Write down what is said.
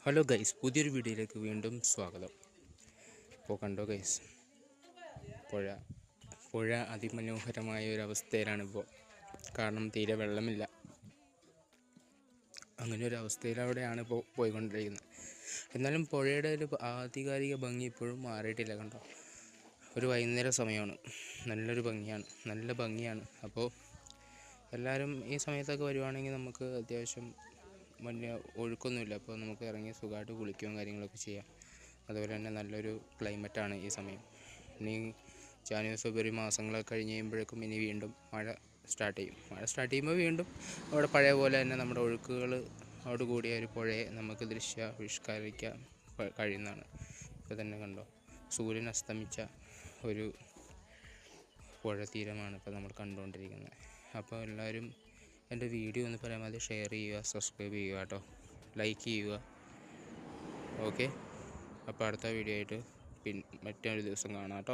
Hello guys, പുതിയൊരു വീഡിയോയിലേക്ക് വീണ്ടും സ്വാഗതം. ഇപ്പോൾ കണ്ടോ ഗൈസ്, പുഴ പുഴ അതിമനോഹരമായ ഒരു അവസ്ഥയിലാണിപ്പോൾ. കാരണം തീരെ വെള്ളമില്ല. അങ്ങനെ ഒരു അവസ്ഥയിലൂടെയാണ് ഇപ്പോൾ പോയിക്കൊണ്ടിരിക്കുന്നത്. എന്നാലും പുഴയുടെ ഒരു ആധികാരിക ഭംഗി ഇപ്പോഴും മാറിയിട്ടില്ല. കണ്ടോ, ഒരു വൈകുന്നേര സമയമാണ്, നല്ല ഭംഗിയാണ്. അപ്പോൾ എല്ലാവരും ഈ സമയത്തൊക്കെ വരുവാണെങ്കിൽ നമുക്ക് അത്യാവശ്യം വലിയ ഒഴുക്കൊന്നുമില്ല. അപ്പോൾ നമുക്ക് ഇറങ്ങി സുഖമായിട്ട് കുളിക്കുകയും കാര്യങ്ങളൊക്കെ ചെയ്യാം. അതുപോലെ തന്നെ നല്ലൊരു ക്ലൈമറ്റാണ് ഈ സമയം. ഇനി ജനുവരി ഫെബ്രുവരി മാസങ്ങളൊക്കെ കഴിഞ്ഞ് കഴിയുമ്പോഴേക്കും ഇനി വീണ്ടും മഴ സ്റ്റാർട്ട് ചെയ്യും. മഴ സ്റ്റാർട്ട് ചെയ്യുമ്പോൾ വീണ്ടും അവിടെ പഴയ പോലെ തന്നെ നമ്മുടെ ഒഴുക്കുകളോട് കൂടിയ ഒരു പുഴയെ നമുക്ക് ദൃശ്യാവിഷ്കരിക്കാൻ കഴിയുന്നതാണ്. ഇപ്പോൾ തന്നെ കണ്ടോ, സൂര്യൻ അസ്തമിച്ച ഒരു പുഴ തീരമാണ് ഇപ്പോൾ നമ്മൾ കണ്ടുകൊണ്ടിരിക്കുന്നത്. അപ്പോൾ എല്ലാവരും എൻ്റെ വീഡിയോ ഒന്ന് പരമാവധി ഷെയർ ചെയ്യുക, സബ്സ്ക്രൈബ് ചെയ്യുക കേട്ടോ, ലൈക്ക് ചെയ്യുക. ഓക്കെ, അപ്പോൾ അടുത്ത വീഡിയോ ആയിട്ട് മറ്റൊരു ദിവസം കാണാം കേട്ടോ.